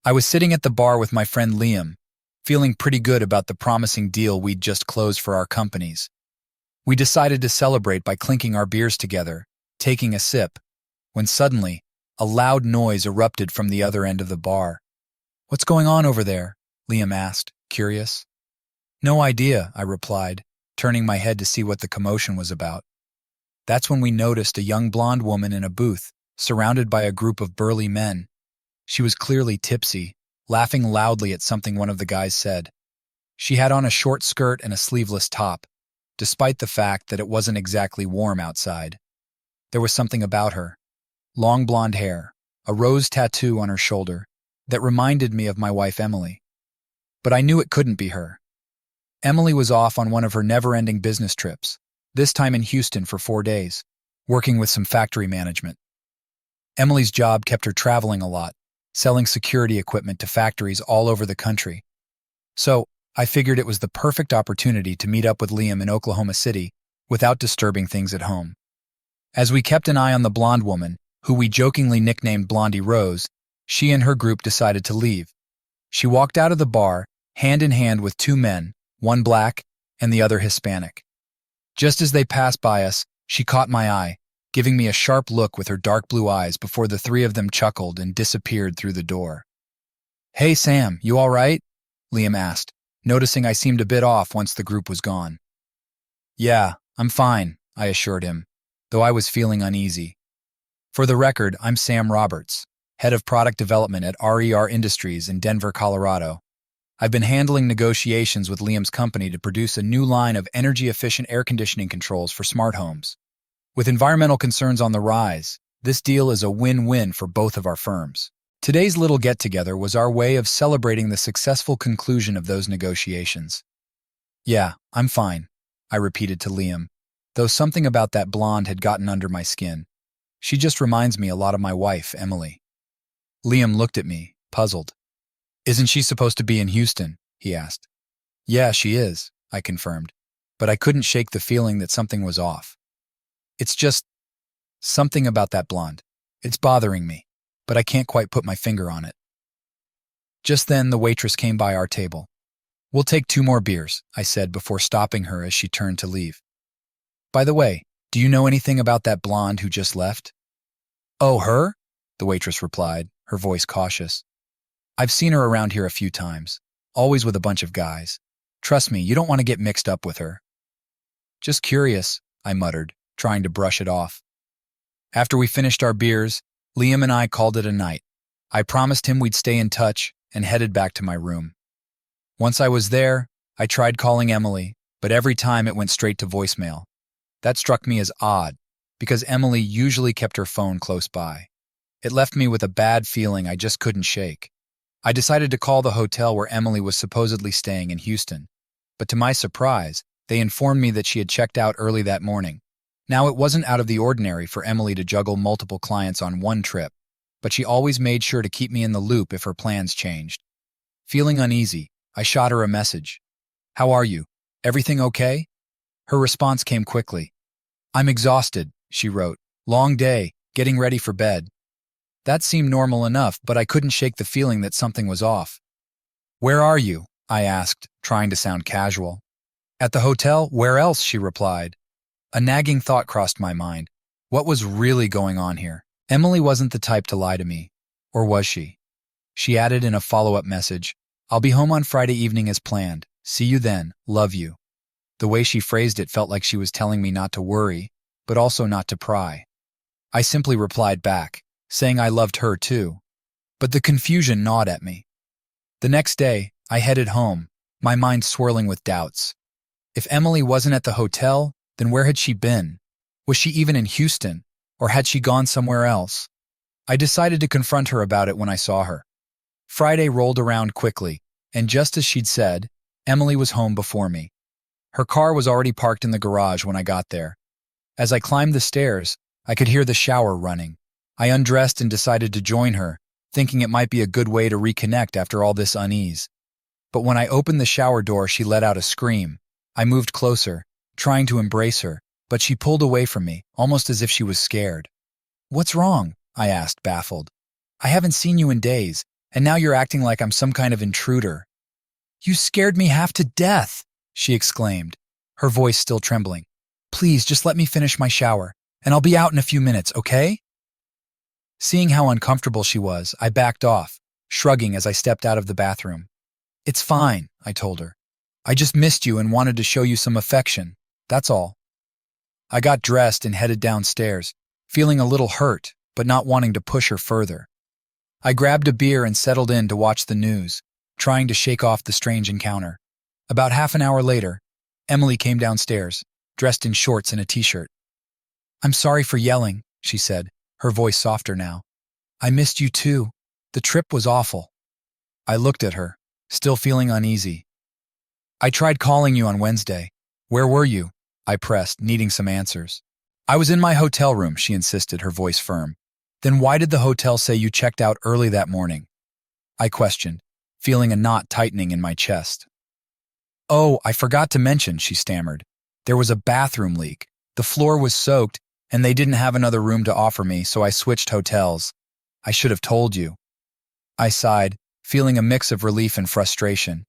I was sitting at the bar with my friend Liam, feeling pretty good about the promising deal we'd just closed for our companies. We decided to celebrate by clinking our beers together, taking a sip, when suddenly, a loud noise erupted from the other end of the bar. "What's going on over there?" Liam asked, curious. "No idea," I replied, turning my head to see what the commotion was about. That's when we noticed a young blonde woman in a booth, surrounded by a group of burly men. She was clearly tipsy, laughing loudly at something one of the guys said. She had on a short skirt and a sleeveless top, despite the fact that it wasn't exactly warm outside. There was something about her. Long blonde hair, a rose tattoo on her shoulder, that reminded me of my wife Emily. But I knew it couldn't be her. Emily was off on one of her never-ending business trips, this time in Houston for 4 days, working with some factory management. Emily's job kept her traveling a lot, selling security equipment to factories all over the country. So, I figured it was the perfect opportunity to meet up with Liam in Oklahoma City without disturbing things at home. As we kept an eye on the blonde woman, who we jokingly nicknamed Blondie Rose, she and her group decided to leave. She walked out of the bar, hand in hand with 2 men, one black and the other Hispanic. Just as they passed by us, she caught my eye, giving me a sharp look with her dark blue eyes before the 3 of them chuckled and disappeared through the door. "Hey Sam, you all right?" Liam asked, noticing I seemed a bit off once the group was gone. "Yeah, I'm fine," I assured him, though I was feeling uneasy. For the record, I'm Sam Roberts, head of product development at RER Industries in Denver, Colorado. I've been handling negotiations with Liam's company to produce a new line of energy-efficient air conditioning controls for smart homes. With environmental concerns on the rise, this deal is a win-win for both of our firms. Today's little get-together was our way of celebrating the successful conclusion of those negotiations. "Yeah, I'm fine," I repeated to Liam, though something about that blonde had gotten under my skin. She just reminds me a lot of my wife, Emily. Liam looked at me, puzzled. "Isn't she supposed to be in Houston?" he asked. "Yeah, she is," I confirmed, but I couldn't shake the feeling that something was off. It's just something about that blonde. It's bothering me, but I can't quite put my finger on it. Just then, the waitress came by our table. "We'll take 2 more beers," I said before stopping her as she turned to leave. "By the way, do you know anything about that blonde who just left?" "Oh, her?" the waitress replied, her voice cautious. "I've seen her around here a few times, always with a bunch of guys. Trust me, you don't want to get mixed up with her." "Just curious," I muttered, trying to brush it off. After we finished our beers, Liam and I called it a night. I promised him we'd stay in touch and headed back to my room. Once I was there, I tried calling Emily, but every time it went straight to voicemail. That struck me as odd, because Emily usually kept her phone close by. It left me with a bad feeling I just couldn't shake. I decided to call the hotel where Emily was supposedly staying in Houston, but to my surprise, they informed me that she had checked out early that morning. Now, it wasn't out of the ordinary for Emily to juggle multiple clients on one trip, but she always made sure to keep me in the loop if her plans changed. Feeling uneasy, I shot her a message. "How are you? Everything okay?" Her response came quickly. "I'm exhausted," she wrote. "Long day, getting ready for bed." That seemed normal enough, but I couldn't shake the feeling that something was off. "Where are you?" I asked, trying to sound casual. "At the hotel? Where else?" she replied. A nagging thought crossed my mind. What was really going on here? Emily wasn't the type to lie to me. Or was she? She added in a follow-up message, "I'll be home on Friday evening as planned. See you then. Love you." The way she phrased it felt like she was telling me not to worry, but also not to pry. I simply replied back, saying I loved her too. But the confusion gnawed at me. The next day, I headed home, my mind swirling with doubts. If Emily wasn't at the hotel, then where had she been? Was she even in Houston, or had she gone somewhere else? I decided to confront her about it when I saw her. Friday rolled around quickly, and just as she'd said, Emily was home before me. Her car was already parked in the garage when I got there. As I climbed the stairs, I could hear the shower running. I undressed and decided to join her, thinking it might be a good way to reconnect after all this unease. But when I opened the shower door, she let out a scream. I moved closer, trying to embrace her, but she pulled away from me, almost as if she was scared. "What's wrong?" I asked, baffled. "I haven't seen you in days, and now you're acting like I'm some kind of intruder." "You scared me half to death," she exclaimed, her voice still trembling. "Please, just let me finish my shower, and I'll be out in a few minutes, okay?" Seeing how uncomfortable she was, I backed off, shrugging as I stepped out of the bathroom. "It's fine," I told her. "I just missed you and wanted to show you some affection. That's all." I got dressed and headed downstairs, feeling a little hurt, but not wanting to push her further. I grabbed a beer and settled in to watch the news, trying to shake off the strange encounter. About half an hour later, Emily came downstairs, dressed in shorts and a t-shirt. "I'm sorry for yelling," she said, her voice softer now. "I missed you too. The trip was awful." I looked at her, still feeling uneasy. "I tried calling you on Wednesday. Where were you?" I pressed, needing some answers. "I was in my hotel room," she insisted, her voice firm. "Then why did the hotel say you checked out early that morning?" I questioned, feeling a knot tightening in my chest. "Oh, I forgot to mention," she stammered. "There was a bathroom leak. The floor was soaked, and they didn't have another room to offer me, so I switched hotels. I should have told you." I sighed, feeling a mix of relief and frustration.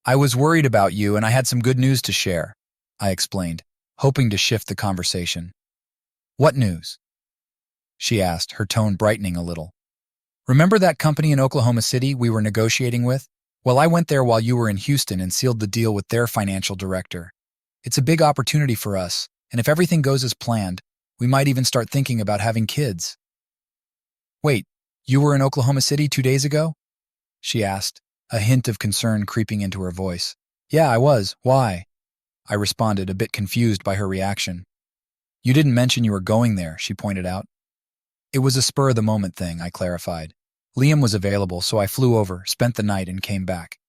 "I was worried about you, and I had some good news to share," I explained, hoping to shift the conversation. "What news?" she asked, her tone brightening a little. "Remember that company in Oklahoma City we were negotiating with? Well, I went there while you were in Houston and sealed the deal with their financial director. It's a big opportunity for us, and if everything goes as planned, we might even start thinking about having kids." "Wait, you were in Oklahoma City 2 days ago?" she asked, a hint of concern creeping into her voice. "Yeah, I was. Why?" I responded, a bit confused by her reaction. "You didn't mention you were going there," she pointed out. "It was a spur-of-the-moment thing," I clarified. "Liam was available, so I flew over, spent the night, and came back.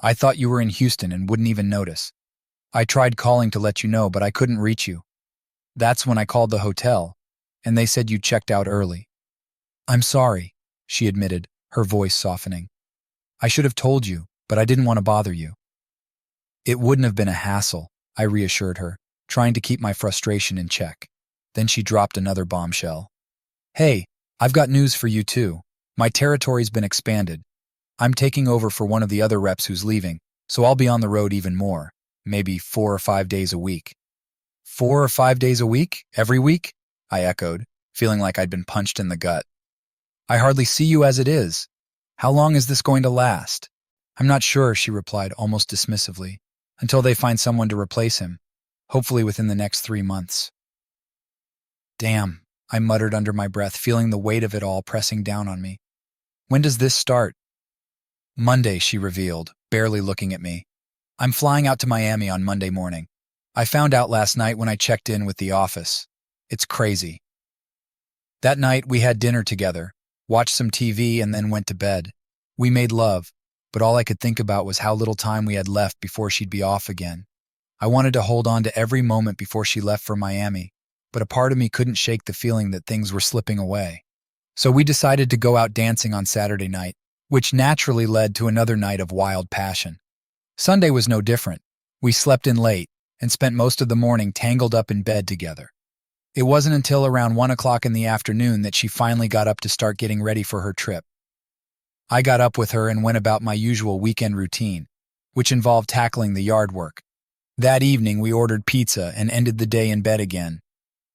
I thought you were in Houston and wouldn't even notice. I tried calling to let you know, but I couldn't reach you. That's when I called the hotel, and they said you checked out early." "I'm sorry," she admitted, her voice softening. "I should have told you, but I didn't want to bother you." "It wouldn't have been a hassle," I reassured her, trying to keep my frustration in check. Then she dropped another bombshell. "Hey, I've got news for you too. My territory's been expanded. I'm taking over for one of the other reps who's leaving, so I'll be on the road even more, maybe 4 or 5 days a week." "4 or 5 days a week? Every week?" I echoed, feeling like I'd been punched in the gut. "I hardly see you as it is. How long is this going to last?" "I'm not sure," she replied almost dismissively, "until they find someone to replace him, hopefully within the next 3 months. "Damn," I muttered under my breath, feeling the weight of it all pressing down on me. "When does this start?" "Monday," she revealed, barely looking at me. "I'm flying out to Miami on Monday morning. I found out last night when I checked in with the office. It's crazy." That night, we had dinner together, watched some TV, and then went to bed. We made love, but all I could think about was how little time we had left before she'd be off again. I wanted to hold on to every moment before she left for Miami, but a part of me couldn't shake the feeling that things were slipping away. So we decided to go out dancing on Saturday night, which naturally led to another night of wild passion. Sunday was no different. We slept in late and spent most of the morning tangled up in bed together. It wasn't until around 1 o'clock in the afternoon that she finally got up to start getting ready for her trip. I got up with her and went about my usual weekend routine, which involved tackling the yard work. That evening, we ordered pizza and ended the day in bed again,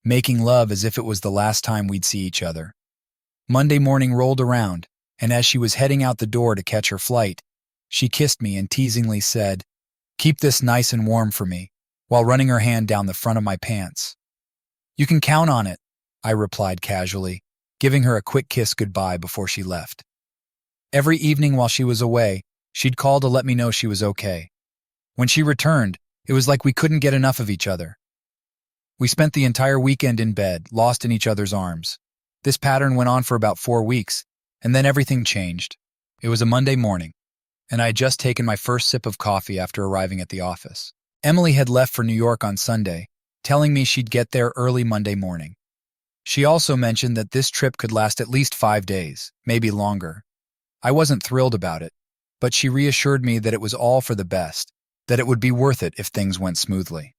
making love as if it was the last time we'd see each other. Monday morning rolled around, and as she was heading out the door to catch her flight, she kissed me and teasingly said, "Keep this nice and warm for me," while running her hand down the front of my pants. "You can count on it," I replied casually, giving her a quick kiss goodbye before she left. Every evening while she was away, she'd call to let me know she was okay. When she returned, it was like we couldn't get enough of each other. We spent the entire weekend in bed, lost in each other's arms. This pattern went on for about 4 weeks, and then everything changed. It was a Monday morning, and I had just taken my first sip of coffee after arriving at the office. Emily had left for New York on Sunday, telling me she'd get there early Monday morning. She also mentioned that this trip could last at least 5 days, maybe longer. I wasn't thrilled about it, but she reassured me that it was all for the best, that it would be worth it if things went smoothly.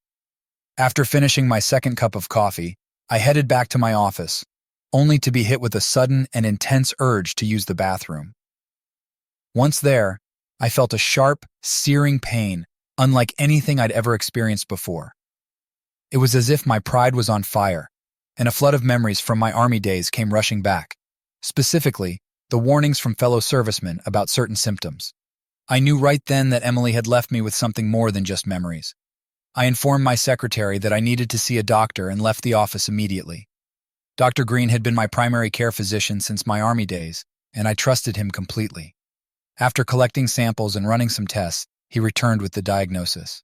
After finishing my second cup of coffee, I headed back to my office, only to be hit with a sudden and intense urge to use the bathroom. Once there, I felt a sharp, searing pain, unlike anything I'd ever experienced before. It was as if my pride was on fire, and a flood of memories from my army days came rushing back. Specifically, the warnings from fellow servicemen about certain symptoms. I knew right then that Emily had left me with something more than just memories. I informed my secretary that I needed to see a doctor and left the office immediately. Dr. Green had been my primary care physician since my army days, and I trusted him completely. After collecting samples and running some tests, he returned with the diagnosis.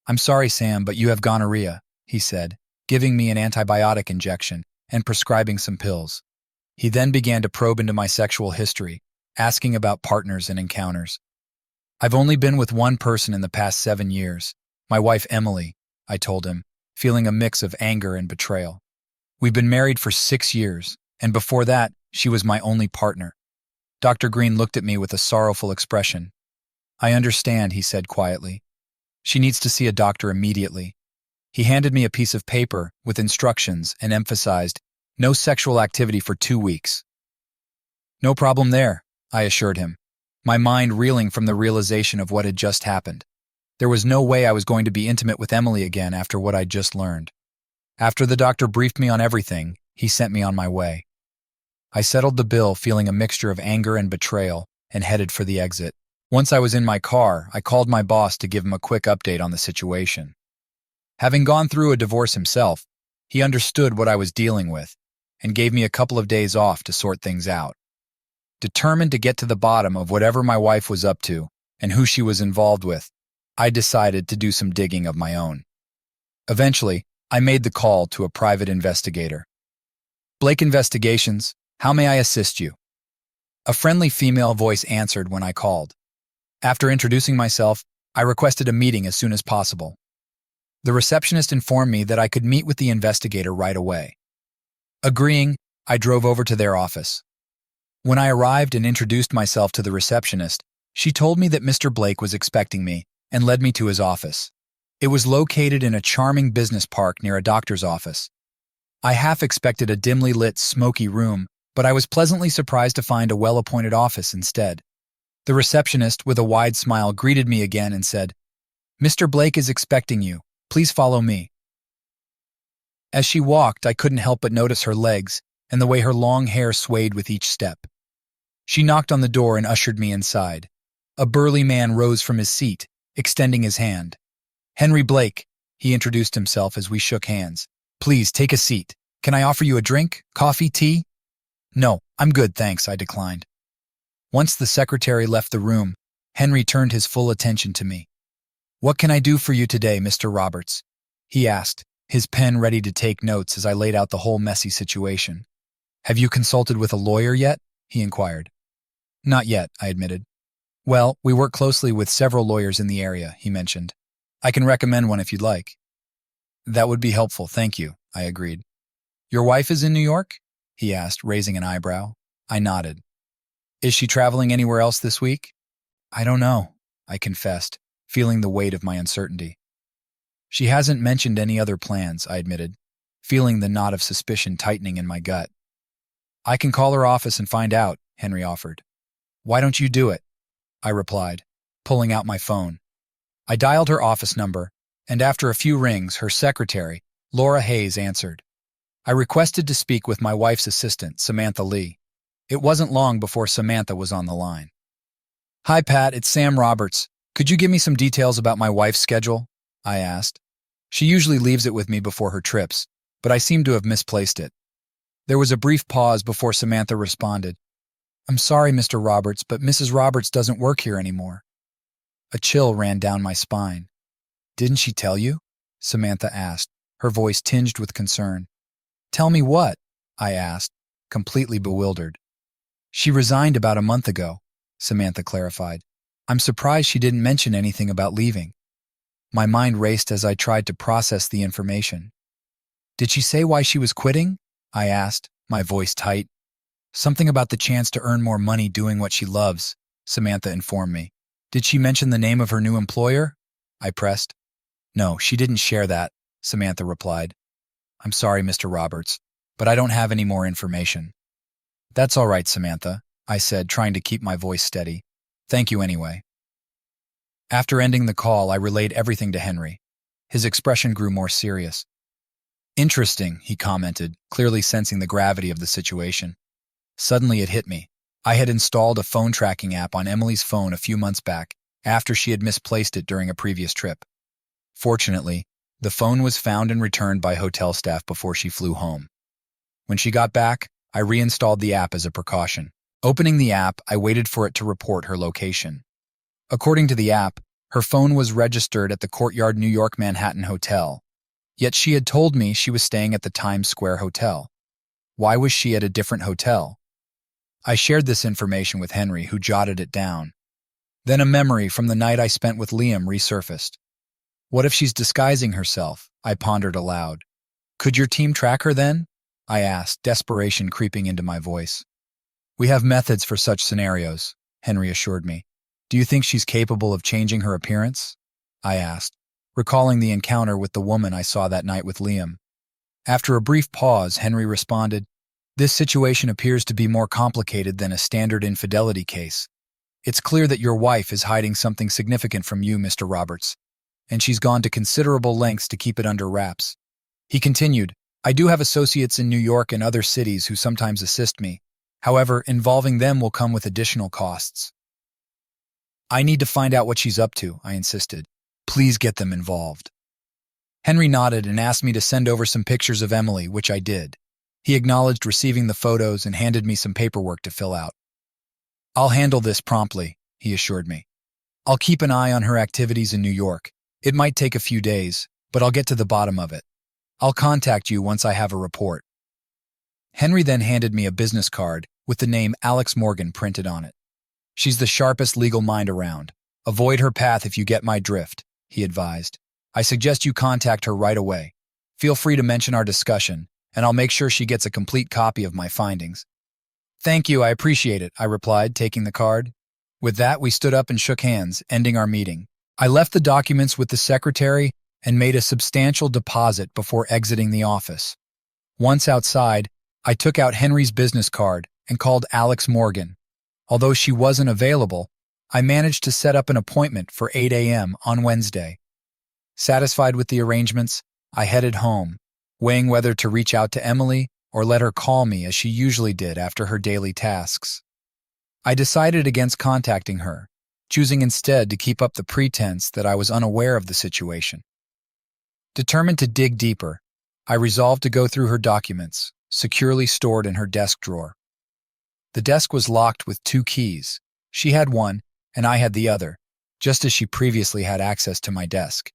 "I'm sorry, Sam, but you have gonorrhea," he said, giving me an antibiotic injection and prescribing some pills. He then began to probe into my sexual history, asking about partners and encounters. "I've only been with one person in the past 7 years, my wife Emily," I told him, feeling a mix of anger and betrayal. "We've been married for 6 years, and before that, she was my only partner." Dr. Green looked at me with a sorrowful expression. "I understand," he said quietly. "She needs to see a doctor immediately." He handed me a piece of paper with instructions and emphasized, "No sexual activity for 2 weeks." "No problem there," I assured him, my mind reeling from the realization of what had just happened. There was no way I was going to be intimate with Emily again after what I'd just learned. After the doctor briefed me on everything, he sent me on my way. I settled the bill feeling a mixture of anger and betrayal and headed for the exit. Once I was in my car, I called my boss to give him a quick update on the situation. Having gone through a divorce himself, he understood what I was dealing with and gave me a couple of days off to sort things out. Determined to get to the bottom of whatever my wife was up to and who she was involved with, I decided to do some digging of my own. Eventually, I made the call to a private investigator. "Blake Investigations, how may I assist you?" A friendly female voice answered when I called. After introducing myself, I requested a meeting as soon as possible. The receptionist informed me that I could meet with the investigator right away. Agreeing, I drove over to their office. When I arrived and introduced myself to the receptionist, she told me that Mr. Blake was expecting me and led me to his office. It was located in a charming business park near a doctor's office. I half expected a dimly lit, smoky room, but I was pleasantly surprised to find a well-appointed office instead. The receptionist, with a wide smile, greeted me again and said, "Mr. Blake is expecting you. Please follow me." As she walked, I couldn't help but notice her legs and the way her long hair swayed with each step. She knocked on the door and ushered me inside. A burly man rose from his seat, extending his hand. "Henry Blake," he introduced himself as we shook hands. "Please, take a seat. Can I offer you a drink? Coffee, tea?" "No, I'm good, thanks," I declined. Once the secretary left the room, Henry turned his full attention to me. "What can I do for you today, Mr. Roberts?" he asked, his pen ready to take notes as I laid out the whole messy situation. "Have you consulted with a lawyer yet?" he inquired. "Not yet," I admitted. "Well, we work closely with several lawyers in the area," he mentioned. "I can recommend one if you'd like." "That would be helpful, thank you," I agreed. "Your wife is in New York?" he asked, raising an eyebrow. I nodded. "Is she traveling anywhere else this week?" "I don't know," I confessed, feeling the weight of my uncertainty. "She hasn't mentioned any other plans," I admitted, feeling the knot of suspicion tightening in my gut. "I can call her office and find out," Henry offered. "Why don't you do it?" I replied, pulling out my phone. I dialed her office number, and after a few rings, her secretary, Laura Hayes, answered. I requested to speak with my wife's assistant, Samantha Lee. It wasn't long before Samantha was on the line. "Hi, Pat, it's Sam Roberts. Could you give me some details about my wife's schedule?" I asked. She usually leaves it with me before her trips, but I seem to have misplaced it. There was a brief pause before Samantha responded. "I'm sorry, Mr. Roberts, but Mrs. Roberts doesn't work here anymore." A chill ran down my spine. "Didn't she tell you?" Samantha asked, her voice tinged with concern. "Tell me what?" I asked, completely bewildered. "She resigned about a month ago," Samantha clarified. "I'm surprised she didn't mention anything about leaving." My mind raced as I tried to process the information. "Did she say why she was quitting?" I asked, my voice tight. "Something about the chance to earn more money doing what she loves," Samantha informed me. "Did she mention the name of her new employer?" I pressed. "No, she didn't share that," Samantha replied. "I'm sorry, Mr. Roberts, but I don't have any more information." "That's all right, Samantha," I said, trying to keep my voice steady. Thank you anyway. After ending the call, I relayed everything to Henry. His expression grew more serious. Interesting, he commented, clearly sensing the gravity of the situation. Suddenly it hit me. I had installed a phone tracking app on Emily's phone a few months back, after she had misplaced it during a previous trip. Fortunately, the phone was found and returned by hotel staff before she flew home. When she got back, I reinstalled the app as a precaution. Opening the app, I waited for it to report her location. According to the app, her phone was registered at the Courtyard New York Manhattan Hotel, yet she had told me she was staying at the Times Square Hotel. Why was she at a different hotel? I shared this information with Henry, who jotted it down. Then a memory from the night I spent with Liam resurfaced. What if she's disguising herself? I pondered aloud. Could your team track her then? I asked, desperation creeping into my voice. We have methods for such scenarios, Henry assured me. Do you think she's capable of changing her appearance? I asked, recalling the encounter with the woman I saw that night with Liam. After a brief pause, Henry responded, This situation appears to be more complicated than a standard infidelity case. It's clear that your wife is hiding something significant from you, Mr. Roberts, and she's gone to considerable lengths to keep it under wraps. He continued, I do have associates in New York and other cities who sometimes assist me. However, involving them will come with additional costs. I need to find out what she's up to, I insisted. Please get them involved. Henry nodded and asked me to send over some pictures of Emily, which I did. He acknowledged receiving the photos and handed me some paperwork to fill out. I'll handle this promptly, he assured me. I'll keep an eye on her activities in New York. It might take a few days, but I'll get to the bottom of it. I'll contact you once I have a report. Henry then handed me a business card with the name Alex Morgan printed on it. She's the sharpest legal mind around. Avoid her path if you get my drift, he advised. I suggest you contact her right away. Feel free to mention our discussion, and I'll make sure she gets a complete copy of my findings. Thank you, I appreciate it, I replied, taking the card. With that, we stood up and shook hands, ending our meeting. I left the documents with the secretary and made a substantial deposit before exiting the office. Once outside, I took out Henry's business card and called Alex Morgan. Although she wasn't available, I managed to set up an appointment for 8 a.m. on Wednesday. Satisfied with the arrangements, I headed home, weighing whether to reach out to Emily or let her call me as she usually did after her daily tasks. I decided against contacting her, choosing instead to keep up the pretense that I was unaware of the situation. Determined to dig deeper, I resolved to go through her documents, securely stored in her desk drawer. The desk was locked with 2 keys. She had one, and I had the other, just as she previously had access to my desk.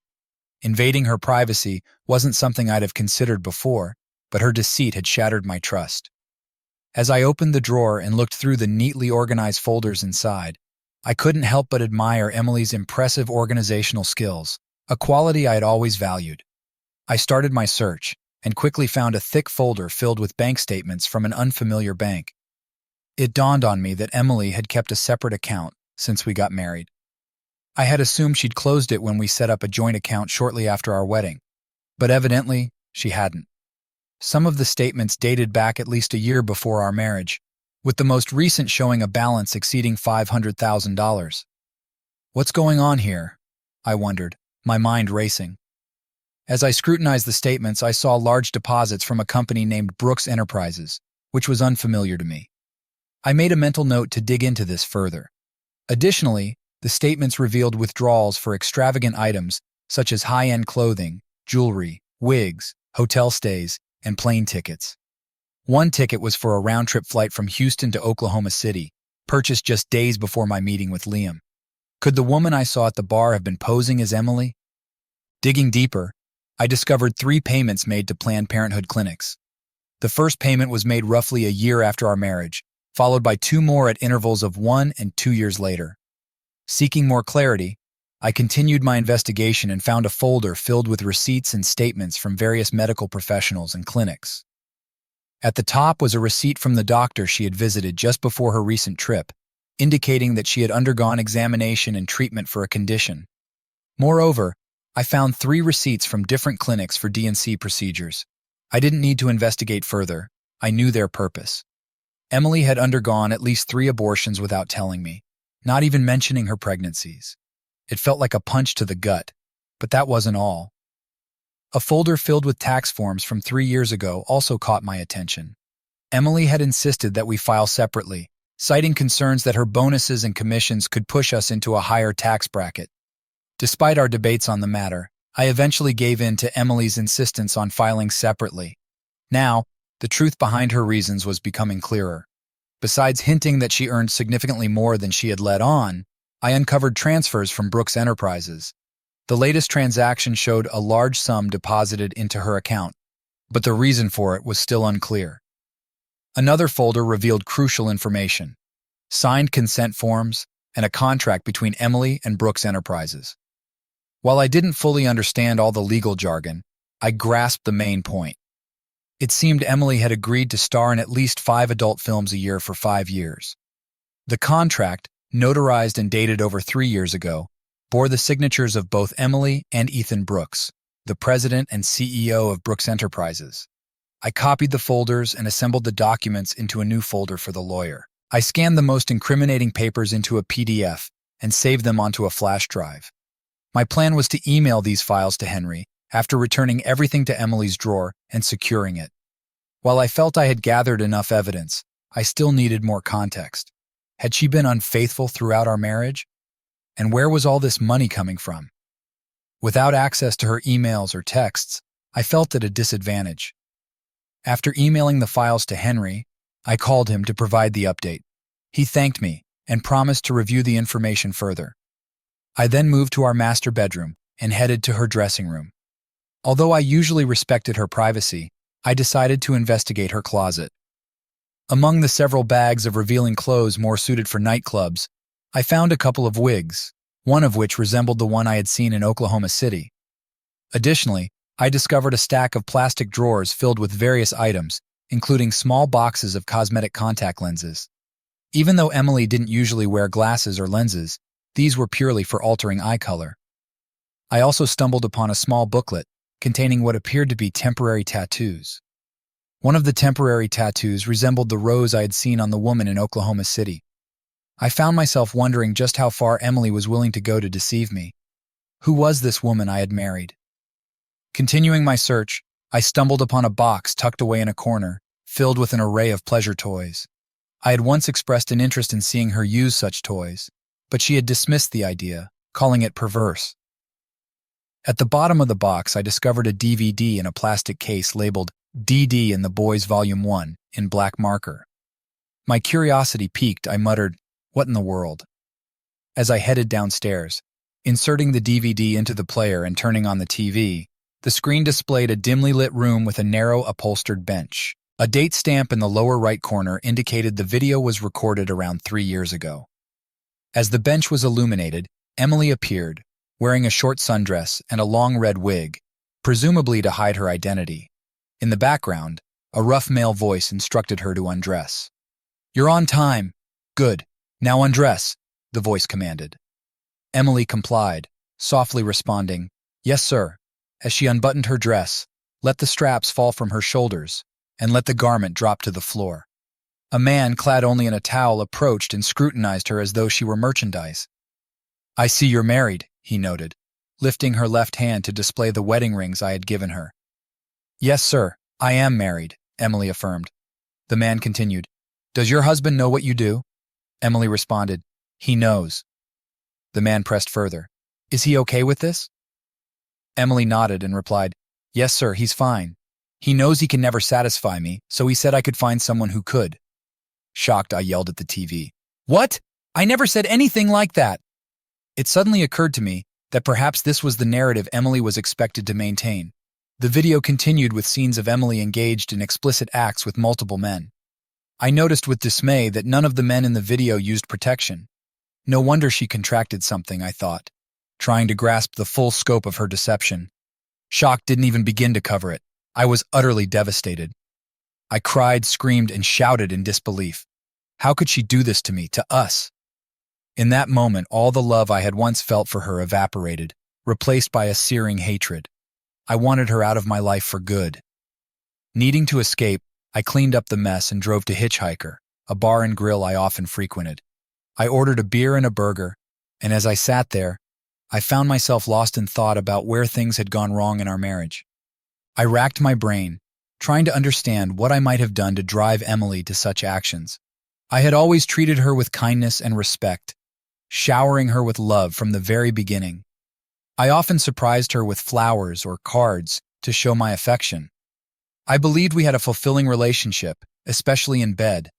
Invading her privacy wasn't something I'd have considered before, but her deceit had shattered my trust. As I opened the drawer and looked through the neatly organized folders inside, I couldn't help but admire Emily's impressive organizational skills, a quality I had always valued. I started my search and quickly found a thick folder filled with bank statements from an unfamiliar bank. It dawned on me that Emily had kept a separate account since we got married. I had assumed she'd closed it when we set up a joint account shortly after our wedding, but evidently she hadn't. Some of the statements dated back at least a year before our marriage, with the most recent showing a balance exceeding $500,000. What's going on here? I wondered, my mind racing. As I scrutinized the statements, I saw large deposits from a company named Brooks Enterprises, which was unfamiliar to me. I made a mental note to dig into this further. Additionally, the statements revealed withdrawals for extravagant items such as high-end clothing, jewelry, wigs, hotel stays, and plane tickets. One ticket was for a round-trip flight from Houston to Oklahoma City, purchased just days before my meeting with Liam. Could the woman I saw at the bar have been posing as Emily? Digging deeper, I discovered 3 payments made to Planned Parenthood clinics. The first payment was made roughly a year after our marriage, followed by 2 more at intervals of 1 and 2 years later. Seeking more clarity, I continued my investigation and found a folder filled with receipts and statements from various medical professionals and clinics. At the top was a receipt from the doctor she had visited just before her recent trip, indicating that she had undergone examination and treatment for a condition. Moreover, I found 3 receipts from different clinics for D&C procedures. I didn't need to investigate further. I knew their purpose. Emily had undergone at least 3 abortions without telling me. not even mentioning her pregnancies. It felt like a punch to the gut, but that wasn't all. A folder filled with tax forms from 3 years ago also caught my attention. Emily had insisted that we file separately, citing concerns that her bonuses and commissions could push us into a higher tax bracket. Despite our debates on the matter, I eventually gave in to Emily's insistence on filing separately. Now, the truth behind her reasons was becoming clearer. Besides hinting that she earned significantly more than she had let on, I uncovered transfers from Brooks Enterprises. The latest transaction showed a large sum deposited into her account, but the reason for it was still unclear. Another folder revealed crucial information: signed consent forms and a contract between Emily and Brooks Enterprises. While I didn't fully understand all the legal jargon, I grasped the main point. It seemed Emily had agreed to star in at least 5 adult films a year for 5 years. The contract, notarized and dated over 3 years ago, bore the signatures of both Emily and Ethan Brooks, the president and CEO of Brooks Enterprises. I copied the folders and assembled the documents into a new folder for the lawyer. I scanned the most incriminating papers into a PDF and saved them onto a flash drive. My plan was to email these files to Henry after returning everything to Emily's drawer and securing it. While I felt I had gathered enough evidence, I still needed more context. Had she been unfaithful throughout our marriage? And where was all this money coming from? Without access to her emails or texts, I felt at a disadvantage. After emailing the files to Henry, I called him to provide the update. He thanked me and promised to review the information further. I then moved to our master bedroom and headed to her dressing room. Although I usually respected her privacy, I decided to investigate her closet. Among the several bags of revealing clothes more suited for nightclubs, I found a couple of wigs, one of which resembled the one I had seen in Oklahoma City. Additionally, I discovered a stack of plastic drawers filled with various items, including small boxes of cosmetic contact lenses. Even though Emily didn't usually wear glasses or lenses, these were purely for altering eye color. I also stumbled upon a small booklet containing what appeared to be temporary tattoos. One of the temporary tattoos resembled the rose I had seen on the woman in Oklahoma City. I found myself wondering just how far Emily was willing to go to deceive me. Who was this woman I had married? Continuing my search, I stumbled upon a box tucked away in a corner, filled with an array of pleasure toys. I had once expressed an interest in seeing her use such toys, but she had dismissed the idea, calling it perverse. At the bottom of the box, I discovered a DVD in a plastic case labeled DD and the Boys Volume 1 in black marker. My curiosity piqued. I muttered, "What in the world?" As I headed downstairs, inserting the DVD into the player and turning on the TV, the screen displayed a dimly lit room with a narrow upholstered bench. A date stamp in the lower right corner indicated the video was recorded around 3 years ago. As the bench was illuminated, Emily appeared, wearing a short sundress and a long red wig, presumably to hide her identity. In the background, a rough male voice instructed her to undress. "You're on time. Good. Now undress," the voice commanded. Emily complied, softly responding, "Yes, sir," as she unbuttoned her dress, let the straps fall from her shoulders, and let the garment drop to the floor. A man clad only in a towel approached and scrutinized her as though she were merchandise. "I see you're married," he noted, lifting her left hand to display the wedding rings I had given her. "Yes, sir, I am married," Emily affirmed. The man continued, "Does your husband know what you do?" Emily responded, "He knows." The man pressed further, "Is he okay with this?" Emily nodded and replied, "Yes, sir, he's fine. He knows he can never satisfy me, so he said I could find someone who could." Shocked, I yelled at the TV, "What? I never said anything like that!" It suddenly occurred to me that perhaps this was the narrative Emily was expected to maintain. The video continued with scenes of Emily engaged in explicit acts with multiple men. I noticed with dismay that none of the men in the video used protection. No wonder she contracted something, I thought, trying to grasp the full scope of her deception. Shock didn't even begin to cover it. I was utterly devastated. I cried, screamed, and shouted in disbelief. How could she do this to me, to us? In that moment, all the love I had once felt for her evaporated, replaced by a searing hatred. I wanted her out of my life for good. Needing to escape, I cleaned up the mess and drove to Hitchhiker, a bar and grill I often frequented. I ordered a beer and a burger, and as I sat there, I found myself lost in thought about where things had gone wrong in our marriage. I racked my brain, trying to understand what I might have done to drive Emily to such actions. I had always treated her with kindness and respect, showering her with love from the very beginning. I often surprised her with flowers or cards to show my affection. I believed we had a fulfilling relationship, especially in bed.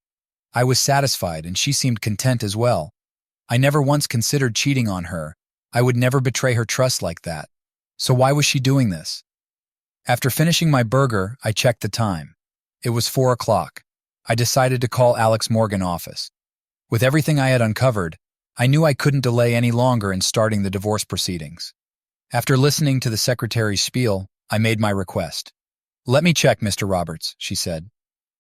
I was satisfied and she seemed content as well. I never once considered cheating on her. I would never betray her trust like that. So why was she doing this? After finishing my burger, I checked the time. It was 4 o'clock. I decided to call Alex Morgan's office. With everything I had uncovered, I knew I couldn't delay any longer in starting the divorce proceedings. After listening to the secretary's spiel, I made my request. "Let me check, Mr. Roberts," she said.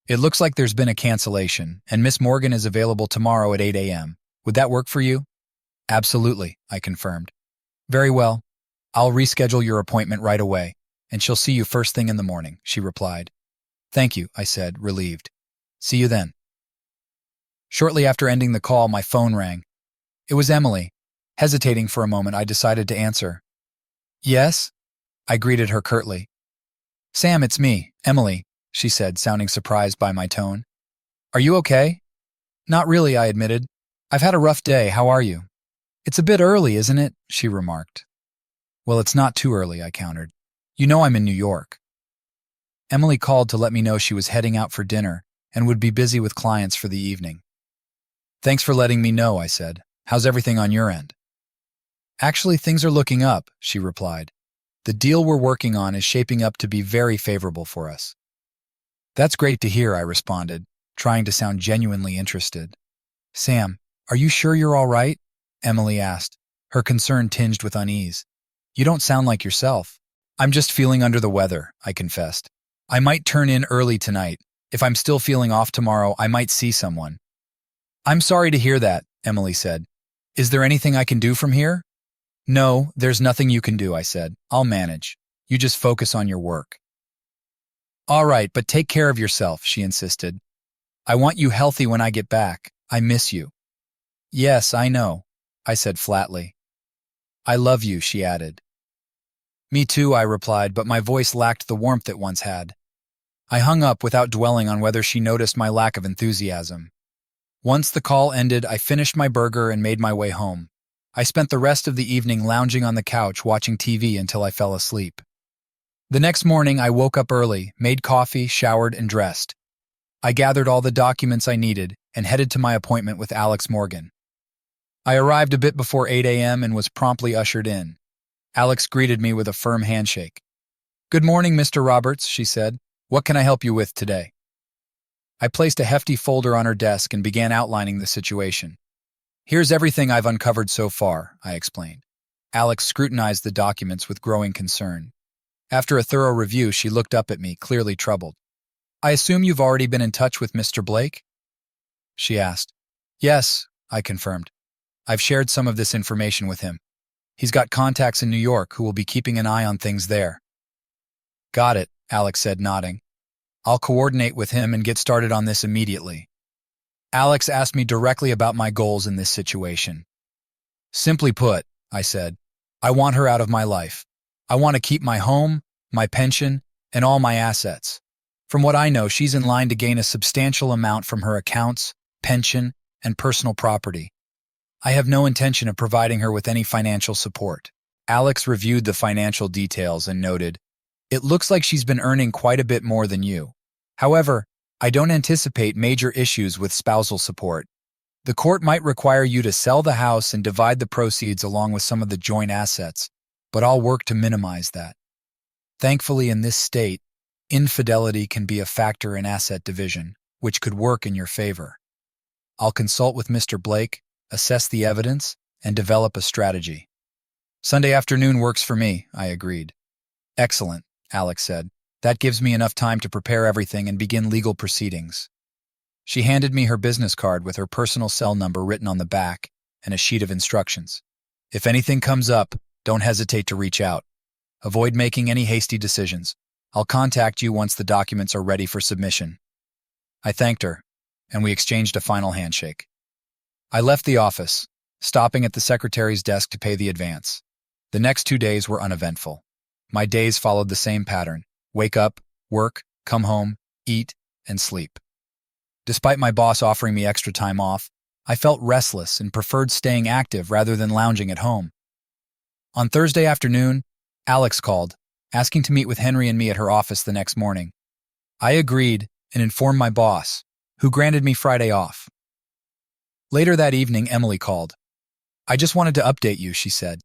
"It looks like there's been a cancellation, and Miss Morgan is available tomorrow at 8 a.m. Would that work for you?" "Absolutely," I confirmed. "Very well. I'll reschedule your appointment right away, and she'll see you first thing in the morning," she replied. "Thank you," I said, relieved. "See you then." Shortly after ending the call, my phone rang. It was Emily. Hesitating for a moment, I decided to answer. "Yes?" I greeted her curtly. "Sam, it's me, Emily," she said, sounding surprised by my tone. "Are you okay?" "Not really," I admitted. "I've had a rough day. How are you?" "It's a bit early, isn't it?" she remarked. "Well, it's not too early," I countered. "You know I'm in New York." Emily called to let me know she was heading out for dinner and would be busy with clients for the evening. "Thanks for letting me know," I said. "How's everything on your end?" "Actually, things are looking up," she replied. "The deal we're working on is shaping up to be very favorable for us." "That's great to hear," I responded, trying to sound genuinely interested. "Sam, are you sure you're all right?" Emily asked, her concern tinged with unease. "You don't sound like yourself." "I'm just feeling under the weather," I confessed. "I might turn in early tonight. If I'm still feeling off tomorrow, I might see someone." "I'm sorry to hear that," Emily said. "Is there anything I can do from here?" "No, there's nothing you can do," I said. "I'll manage. You just focus on your work." "All right, but take care of yourself," she insisted. "I want you healthy when I get back. I miss you." "Yes, I know," I said flatly. "I love you," she added. "Me too," I replied, but my voice lacked the warmth it once had. I hung up without dwelling on whether she noticed my lack of enthusiasm. Once the call ended, I finished my burger and made my way home. I spent the rest of the evening lounging on the couch watching TV until I fell asleep. The next morning, I woke up early, made coffee, showered, and dressed. I gathered all the documents I needed and headed to my appointment with Alex Morgan. I arrived a bit before 8 a.m. and was promptly ushered in. Alex greeted me with a firm handshake. "Good morning, Mr. Roberts," she said. "What can I help you with today?" I placed a hefty folder on her desk and began outlining the situation. "Here's everything I've uncovered so far," I explained. Alex scrutinized the documents with growing concern. After a thorough review, she looked up at me, clearly troubled. "I assume you've already been in touch with Mr. Blake?" she asked. "Yes," I confirmed. "I've shared some of this information with him. He's got contacts in New York who will be keeping an eye on things there." "Got it," Alex said, nodding. "I'll coordinate with him and get started on this immediately." Alex asked me directly about my goals in this situation. "Simply put," I said, "I want her out of my life. I want to keep my home, my pension, and all my assets. From what I know, she's in line to gain a substantial amount from her accounts, pension, and personal property. I have no intention of providing her with any financial support." Alex reviewed the financial details and noted, "It looks like she's been earning quite a bit more than you. However, I don't anticipate major issues with spousal support. The court might require you to sell the house and divide the proceeds along with some of the joint assets, but I'll work to minimize that. Thankfully, in this state, infidelity can be a factor in asset division, which could work in your favor. I'll consult with Mr. Blake, assess the evidence, and develop a strategy." "Sunday afternoon works for me," I agreed. "Excellent," Alex said. "That gives me enough time to prepare everything and begin legal proceedings." She handed me her business card with her personal cell number written on the back and a sheet of instructions. "If anything comes up, don't hesitate to reach out. Avoid making any hasty decisions. I'll contact you once the documents are ready for submission." I thanked her, and we exchanged a final handshake. I left the office, stopping at the secretary's desk to pay the advance. The next 2 days were uneventful. My days followed the same pattern: wake up, work, come home, eat, and sleep. Despite my boss offering me extra time off, I felt restless and preferred staying active rather than lounging at home. On Thursday afternoon, Alex called, asking to meet with Henry and me at her office the next morning. I agreed and informed my boss, who granted me Friday off. Later that evening, Emily called. "I just wanted to update you," she said.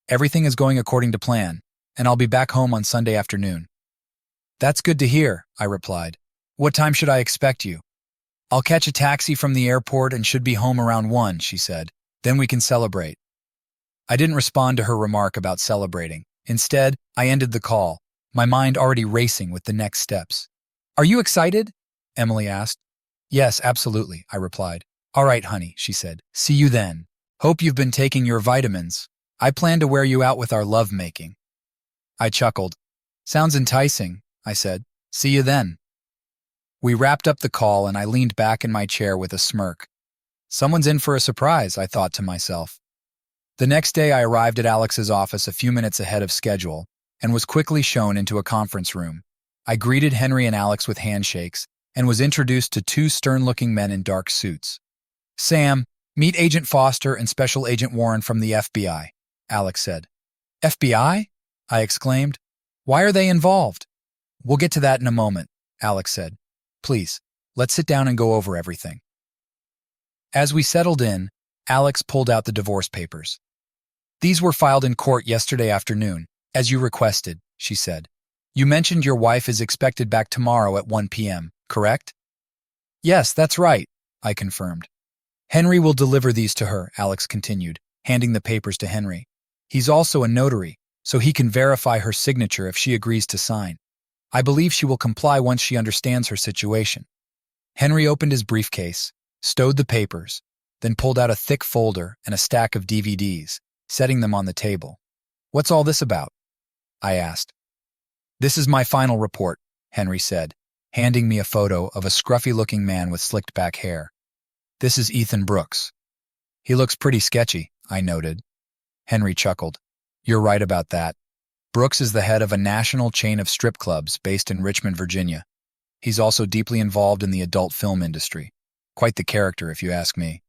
"Everything is going according to plan, and I'll be back home on Sunday afternoon." "That's good to hear," I replied. "What time should I expect you?" "I'll catch a taxi from the airport and should be home around 1, she said. "Then we can celebrate." I didn't respond to her remark about celebrating. Instead, I ended the call, my mind already racing with the next steps. "Are you excited?" Emily asked. "Yes, absolutely," I replied. "All right, honey," she said. "See you then. Hope you've been taking your vitamins. I plan to wear you out with our lovemaking." I chuckled. "Sounds enticing," I said. "See you then." We wrapped up the call and I leaned back in my chair with a smirk. Someone's in for a surprise, I thought to myself. The next day I arrived at Alex's office a few minutes ahead of schedule and was quickly shown into a conference room. I greeted Henry and Alex with handshakes and was introduced to 2 stern-looking men in dark suits. "Sam, meet Agent Foster and Special Agent Warren from the FBI, Alex said. "FBI?" I exclaimed. "Why are they involved?" "We'll get to that in a moment," Alex said. "Please, let's sit down and go over everything." As we settled in, Alex pulled out the divorce papers. "These were filed in court yesterday afternoon, as you requested," she said. "You mentioned your wife is expected back tomorrow at 1 p.m., correct?" "Yes, that's right," I confirmed. "Henry will deliver these to her," Alex continued, handing the papers to Henry. "He's also a notary, so he can verify her signature if she agrees to sign. I believe she will comply once she understands her situation." Henry opened his briefcase, stowed the papers, then pulled out a thick folder and a stack of DVDs, setting them on the table. "What's all this about?" I asked. "This is my final report," Henry said, handing me a photo of a scruffy-looking man with slicked-back hair. "This is Ethan Brooks." "He looks pretty sketchy," I noted. Henry chuckled. "You're right about that. Brooks is the head of a national chain of strip clubs based in Richmond, Virginia. He's also deeply involved in the adult film industry. Quite the character, if you ask me.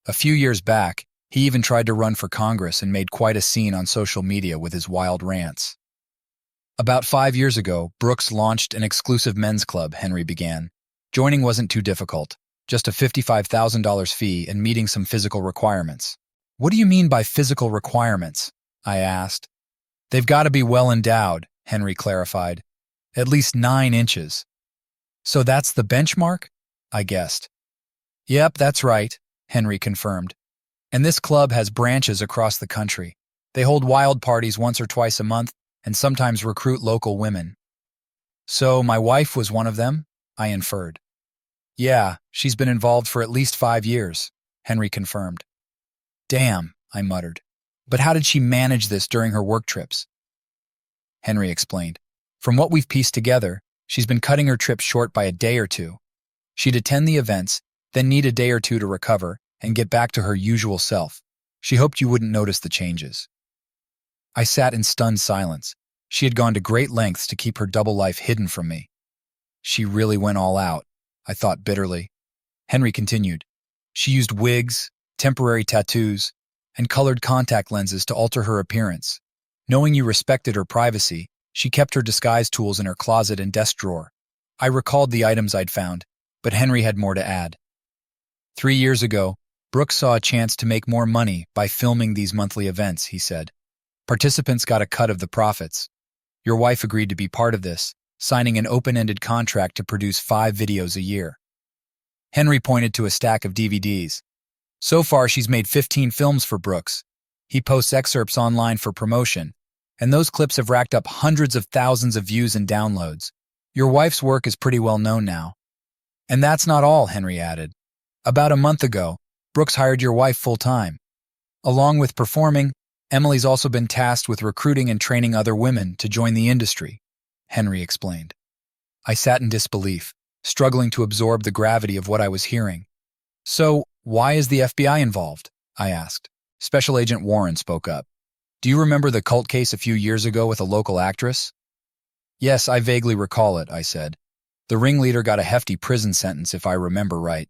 A few years back, he even tried to run for Congress and made quite a scene on social media with his wild rants. About 5 years ago, Brooks launched an exclusive men's club," Henry began. "Joining wasn't too difficult, just a $55,000 fee and meeting some physical requirements." "What do you mean by physical requirements?" I asked. "They've got to be well endowed," Henry clarified. "At least 9 inches. "So that's the benchmark?" I guessed. "Yep, that's right," Henry confirmed. "And this club has branches across the country. They hold wild parties once or twice a month and sometimes recruit local women." "So my wife was one of them?" I inferred. "Yeah, she's been involved for at least 5 years," Henry confirmed. "Damn," I muttered. "But how did she manage this during her work trips?" Henry explained. "From what we've pieced together, she's been cutting her trips short by a day or 2. She'd attend the events, then need a day or 2 to recover and get back to her usual self. She hoped you wouldn't notice the changes." I sat in stunned silence. She had gone to great lengths to keep her double life hidden from me. She really went all out, I thought bitterly. Henry continued. "She used wigs, temporary tattoos, and colored contact lenses to alter her appearance. Knowing you respected her privacy, she kept her disguise tools in her closet and desk drawer." I recalled the items I'd found, but Henry had more to add. 3 years ago, Brooks saw a chance to make more money by filming these monthly events," he said. "Participants got a cut of the profits. Your wife agreed to be part of this, signing an open-ended contract to produce 5 videos a year." Henry pointed to a stack of DVDs. "So far, she's made 15 films for Brooks. He posts excerpts online for promotion, and those clips have racked up hundreds of thousands of views and downloads. Your wife's work is pretty well known now." "And that's not all," Henry added. "About a month ago, Brooks hired your wife full-time. Along with performing, Emily's also been tasked with recruiting and training other women to join the industry," Henry explained. I sat in disbelief, struggling to absorb the gravity of what I was hearing. "So, Why is the FBI involved? I asked. Special Agent Warren spoke up. Do you remember the cult case a few years ago with a local actress? Yes, I vaguely recall it, I said. The ringleader got a hefty prison sentence if I remember right.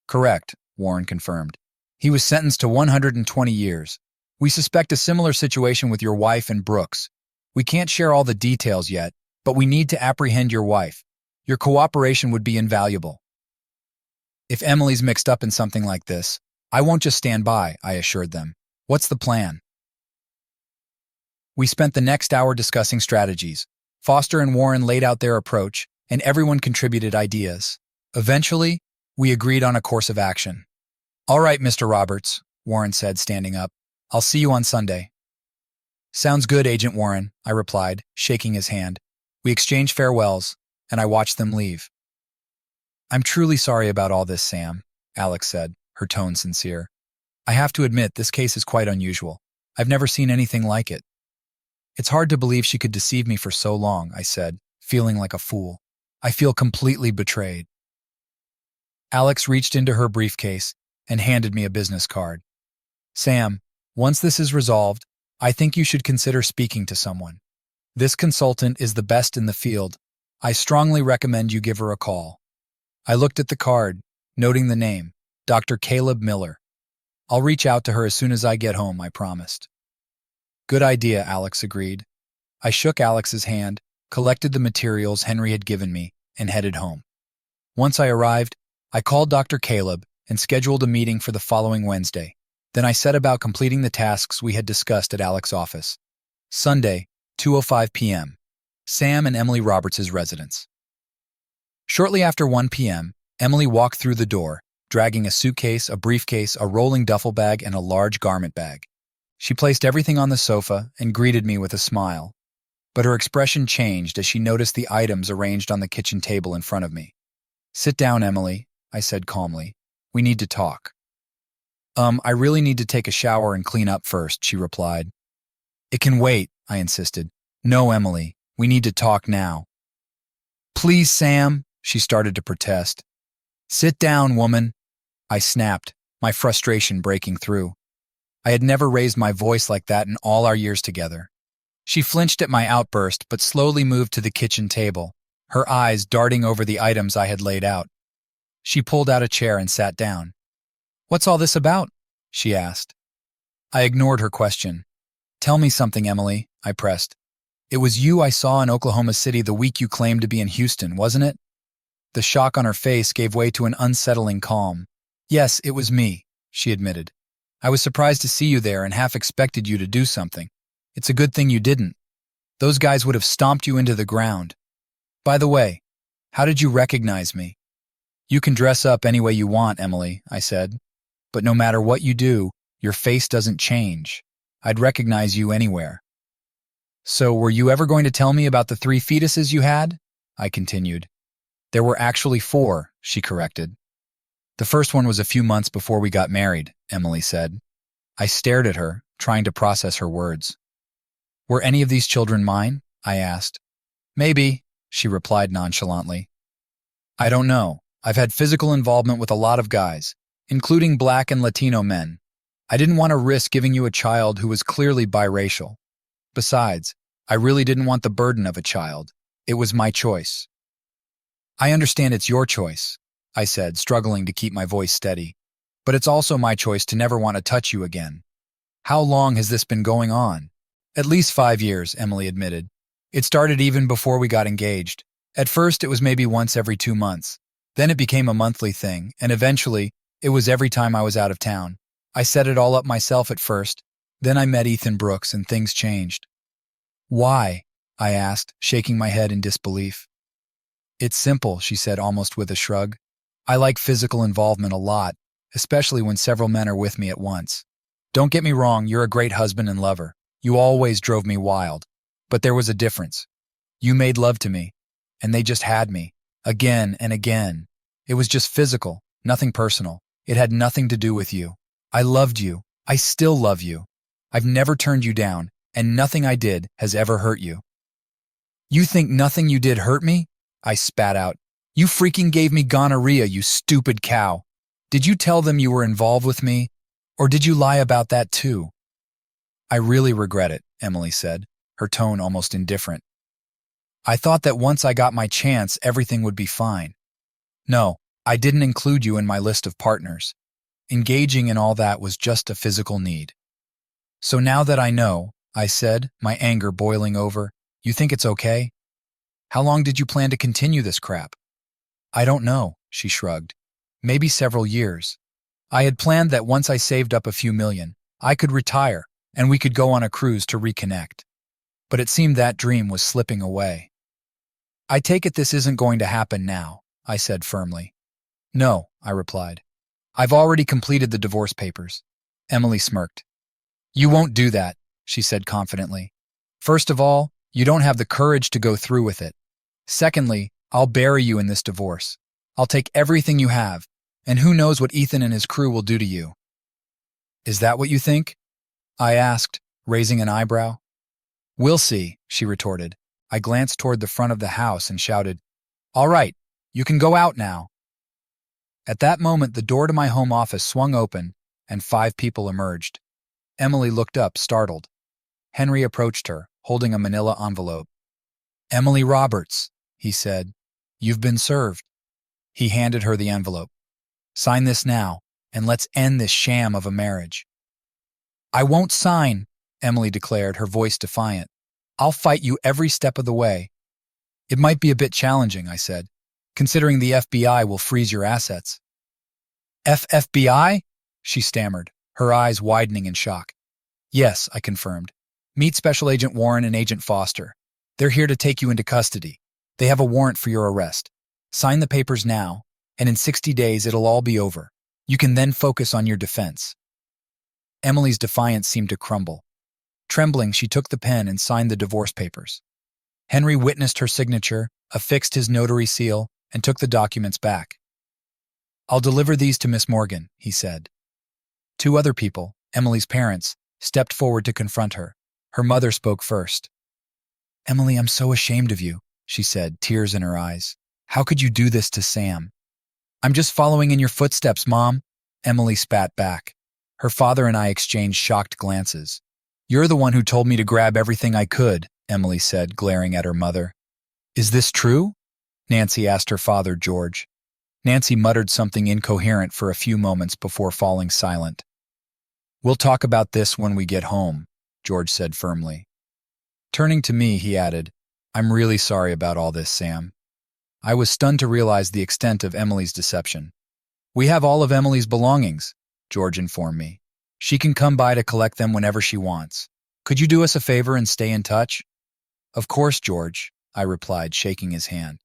Correct, Warren confirmed. He was sentenced to 120 years. We suspect a similar situation with your wife and Brooks. We can't share all the details yet, but we need to apprehend your wife. Your cooperation would be invaluable. If Emily's mixed up in something like this, I won't just stand by, I assured them. What's the plan? We spent the next hour discussing strategies. Foster and Warren laid out their approach, and everyone contributed ideas. Eventually, we agreed on a course of action. All right, Mr. Roberts, Warren said, standing up. I'll see you on Sunday. Sounds good, Agent Warren, I replied, shaking his hand. We exchanged farewells, and I watched them leave. I'm truly sorry about all this, Sam, Alex said, her tone sincere. I have to admit, this case is quite unusual. I've never seen anything like it. It's hard to believe she could deceive me for so long, I said, feeling like a fool. I feel completely betrayed. Alex reached into her briefcase and handed me a business card. Sam, once this is resolved, I think you should consider speaking to someone. This consultant is the best in the field. I strongly recommend you give her a call. I looked at the card, noting the name, Dr. Caleb Miller. I'll reach out to her as soon as I get home, I promised. Good idea, Alex agreed. I shook Alex's hand, collected the materials Henry had given me, and headed home. Once I arrived, I called Dr. Caleb and scheduled a meeting for the following Wednesday. Then I set about completing the tasks we had discussed at Alex's office. Sunday, 2:05 p.m. Sam and Emily Roberts' residence. Shortly after 1 p.m., Emily walked through the door, dragging a suitcase, a briefcase, a rolling duffel bag, and a large garment bag. She placed everything on the sofa and greeted me with a smile. But her expression changed as she noticed the items arranged on the kitchen table in front of me. Sit down, Emily, I said calmly. We need to talk. I really need to take a shower and clean up first, she replied. It can wait, I insisted. No, Emily, we need to talk now. Please, Sam, she started to protest. Sit down, woman, I snapped, my frustration breaking through. I had never raised my voice like that in all our years together. She flinched at my outburst but slowly moved to the kitchen table, her eyes darting over the items I had laid out. She pulled out a chair and sat down. What's all this about? She asked. I ignored her question. Tell me something, Emily, I pressed. It was you I saw in Oklahoma City the week you claimed to be in Houston, wasn't it? The shock on her face gave way to an unsettling calm. Yes, it was me, she admitted. I was surprised to see you there and half expected you to do something. It's a good thing you didn't. Those guys would have stomped you into the ground. By the way, how did you recognize me? You can dress up any way you want, Emily, I said. But no matter what you do, your face doesn't change. I'd recognize you anywhere. So were you ever going to tell me about the 3 fetuses you had? I continued. There were actually 4, she corrected. The first one was a few months before we got married, Emily said. I stared at her, trying to process her words. Were any of these children mine? I asked. Maybe, she replied nonchalantly. I don't know. I've had physical involvement with a lot of guys, including Black and Latino men. I didn't want to risk giving you a child who was clearly biracial. Besides, I really didn't want the burden of a child. It was my choice. I understand it's your choice, I said, struggling to keep my voice steady. But it's also my choice to never want to touch you again. How long has this been going on? At least 5 years, Emily admitted. It started even before we got engaged. At first, it was maybe once every 2 months. Then it became a monthly thing, and eventually, it was every time I was out of town. I set it all up myself at first. Then I met Ethan Brooks, and things changed. Why? I asked, shaking my head in disbelief. It's simple, she said almost with a shrug. I like physical involvement a lot, especially when several men are with me at once. Don't get me wrong, you're a great husband and lover. You always drove me wild. But there was a difference. You made love to me, and they just had me, again and again. It was just physical, nothing personal. It had nothing to do with you. I loved you. I still love you. I've never turned you down, and nothing I did has ever hurt you. You think nothing you did hurt me? I spat out. You freaking gave me gonorrhea, you stupid cow. Did you tell them you were involved with me, or did you lie about that too? I really regret it, Emily said, her tone almost indifferent. I thought that once I got my chance, everything would be fine. No, I didn't include you in my list of partners. Engaging in all that was just a physical need. So now that I know, I said, my anger boiling over, you think it's okay? How long did you plan to continue this crap? I don't know, she shrugged. Maybe several years. I had planned that once I saved up a few million, I could retire and we could go on a cruise to reconnect. But it seemed that dream was slipping away. I take it this isn't going to happen now, I said firmly. No, I replied. I've already completed the divorce papers. Emily smirked. You won't do that, she said confidently. First of all, you don't have the courage to go through with it. Secondly, I'll bury you in this divorce. I'll take everything you have, and who knows what Ethan and his crew will do to you. Is that what you think? I asked, raising an eyebrow. We'll see, she retorted. I glanced toward the front of the house and shouted, All right, you can go out now. At that moment, the door to my home office swung open, and 5 people emerged. Emily looked up, startled. Henry approached her, holding a manila envelope. Emily Roberts, he said. You've been served. He handed her the envelope. Sign this now, and let's end this sham of a marriage. I won't sign, Emily declared, her voice defiant. I'll fight you every step of the way. It might be a bit challenging, I said, considering the FBI will freeze your assets. FBI? She stammered, her eyes widening in shock. Yes, I confirmed. Meet Special Agent Warren and Agent Foster. They're here to take you into custody. They have a warrant for your arrest. Sign the papers now, and in 60 days it'll all be over. You can then focus on your defense. Emily's defiance seemed to crumble. Trembling, she took the pen and signed the divorce papers. Henry witnessed her signature, affixed his notary seal, and took the documents back. I'll deliver these to Miss Morgan, he said. 2 other people, Emily's parents, stepped forward to confront her. Her mother spoke first. Emily, I'm so ashamed of you, she said, tears in her eyes. How could you do this to Sam? I'm just following in your footsteps, Mom, Emily spat back. Her father and I exchanged shocked glances. You're the one who told me to grab everything I could, Emily said, glaring at her mother. Is this true? Nancy asked her father, George. Nancy muttered something incoherent for a few moments before falling silent. We'll talk about this when we get home, George said firmly. Turning to me, he added, I'm really sorry about all this, Sam. I was stunned to realize the extent of Emily's deception. We have all of Emily's belongings, George informed me. She can come by to collect them whenever she wants. Could you do us a favor and stay in touch? Of course, George, I replied, shaking his hand.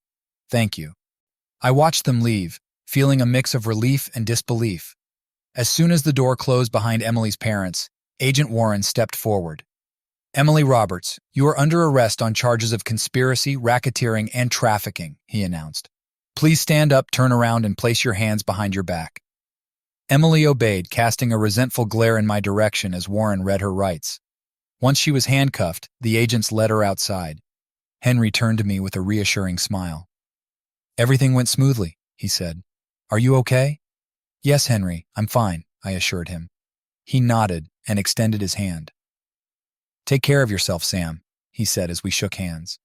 Thank you. I watched them leave, feeling a mix of relief and disbelief. As soon as the door closed behind Emily's parents, Agent Warren stepped forward. Emily Roberts, you are under arrest on charges of conspiracy, racketeering, and trafficking, he announced. Please stand up, turn around, and place your hands behind your back. Emily obeyed, casting a resentful glare in my direction as Warren read her rights. Once she was handcuffed, the agents led her outside. Henry turned to me with a reassuring smile. Everything went smoothly, he said. Are you okay? Yes, Henry, I'm fine, I assured him. He nodded and extended his hand. Take care of yourself, Sam, he said as we shook hands.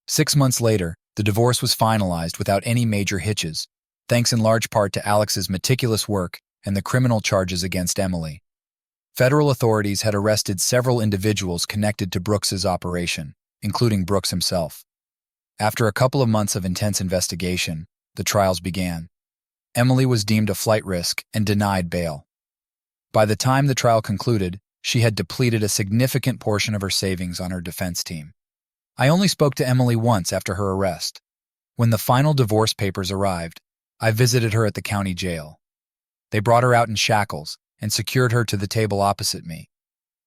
6 months later, the divorce was finalized without any major hitches, thanks in large part to Alex's meticulous work and the criminal charges against Emily. Federal authorities had arrested several individuals connected to Brooks's operation, including Brooks himself. After a couple of months of intense investigation, the trials began. Emily was deemed a flight risk and denied bail. By the time the trial concluded, she had depleted a significant portion of her savings on her defense team. I only spoke to Emily once after her arrest. When the final divorce papers arrived, I visited her at the county jail. They brought her out in shackles and secured her to the table opposite me.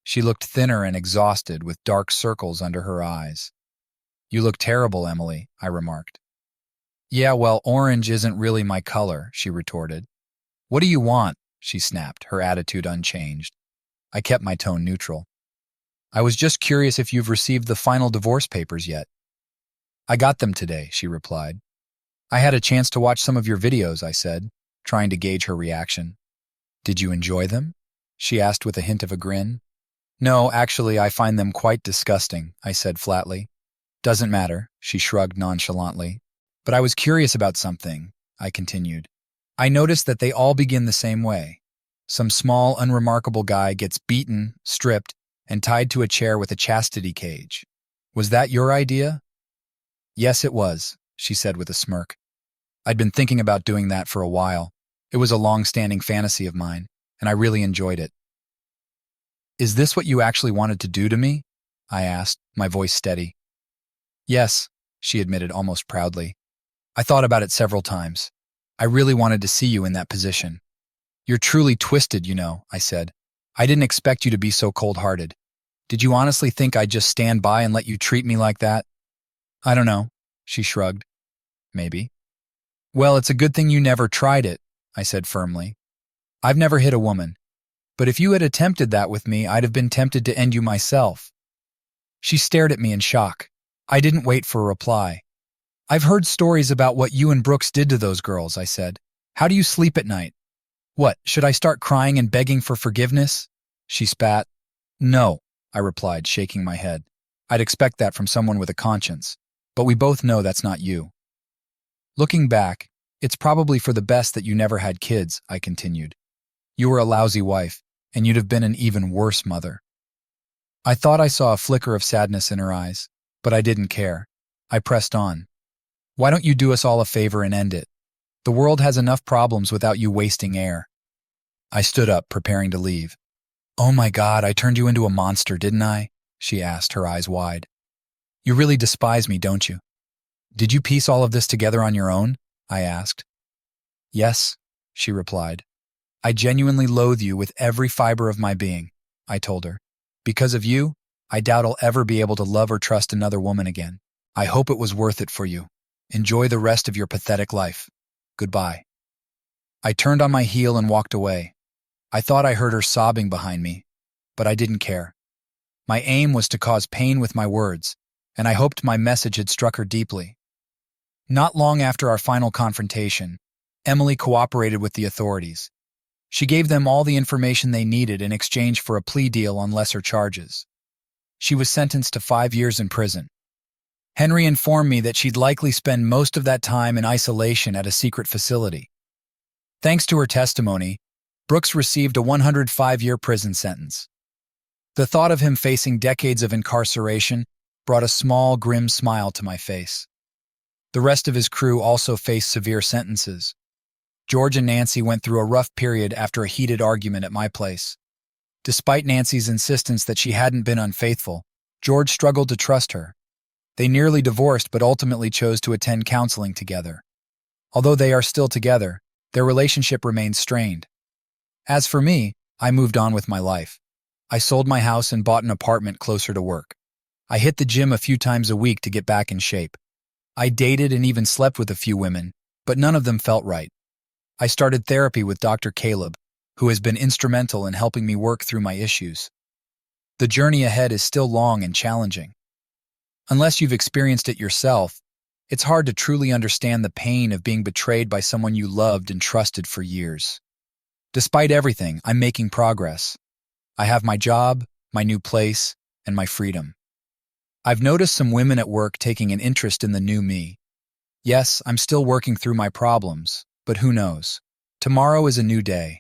She looked thinner and exhausted with dark circles under her eyes. You look terrible, Emily, I remarked. Yeah, well, orange isn't really my color, she retorted. What do you want? She snapped, her attitude unchanged. I kept my tone neutral. I was just curious if you've received the final divorce papers yet. I got them today, she replied. I had a chance to watch some of your videos, I said. trying to gauge her reaction. "Did you enjoy them?" she asked with a hint of a grin. "No, actually, I find them quite disgusting," I said flatly. "Doesn't matter," she shrugged nonchalantly. "But I was curious about something," I continued. "I noticed that they all begin the same way. Some small, unremarkable guy gets beaten, stripped, and tied to a chair with a chastity cage. Was that your idea?" "Yes, it was," she said with a smirk. "I'd been thinking about doing that for a while. It was a long-standing fantasy of mine, and I really enjoyed it." "Is this what you actually wanted to do to me?" I asked, my voice steady. "Yes," she admitted almost proudly. "I thought about it several times. I really wanted to see you in that position." "You're truly twisted, you know," I said. "I didn't expect you to be so cold-hearted. Did you honestly think I'd just stand by and let you treat me like that?" "I don't know," she shrugged. "Maybe." "Well, it's a good thing you never tried it," I said firmly. "I've never hit a woman. But if you had attempted that with me, I'd have been tempted to end you myself." She stared at me in shock. I didn't wait for a reply. "I've heard stories about what you and Brooks did to those girls," I said. "How do you sleep at night?" "What, should I start crying and begging for forgiveness?" She spat. "No," I replied, shaking my head. "I'd expect that from someone with a conscience. But we both know that's not you." "Looking back, it's probably for the best that you never had kids," I continued. "You were a lousy wife, and you'd have been an even worse mother." I thought I saw a flicker of sadness in her eyes, but I didn't care. I pressed on. "Why don't you do us all a favor and end it? The world has enough problems without you wasting air." I stood up, preparing to leave. "Oh my God, I turned you into a monster, didn't I?" she asked, her eyes wide. "You really despise me, don't you?" "Did you piece all of this together on your own?" I asked. "Yes," she replied. "I genuinely loathe you with every fiber of my being," I told her. "Because of you, I doubt I'll ever be able to love or trust another woman again. I hope it was worth it for you. Enjoy the rest of your pathetic life. Goodbye." I turned on my heel and walked away. I thought I heard her sobbing behind me, but I didn't care. My aim was to cause pain with my words, and I hoped my message had struck her deeply. Not long after our final confrontation, Emily cooperated with the authorities. She gave them all the information they needed in exchange for a plea deal on lesser charges. She was sentenced to 5 years in prison. Henry informed me that she'd likely spend most of that time in isolation at a secret facility. Thanks to her testimony, Brooks received a 105-year prison sentence. The thought of him facing decades of incarceration brought a small, grim smile to my face. The rest of his crew also faced severe sentences. George and Nancy went through a rough period after a heated argument at my place. Despite Nancy's insistence that she hadn't been unfaithful, George struggled to trust her. They nearly divorced but ultimately chose to attend counseling together. Although they are still together, their relationship remains strained. As for me, I moved on with my life. I sold my house and bought an apartment closer to work. I hit the gym a few times a week to get back in shape. I dated and even slept with a few women, but none of them felt right. I started therapy with Dr. Caleb, who has been instrumental in helping me work through my issues. The journey ahead is still long and challenging. Unless you've experienced it yourself, it's hard to truly understand the pain of being betrayed by someone you loved and trusted for years. Despite everything, I'm making progress. I have my job, my new place, and my freedom. I've noticed some women at work taking an interest in the new me. Yes, I'm still working through my problems, but who knows? Tomorrow is a new day.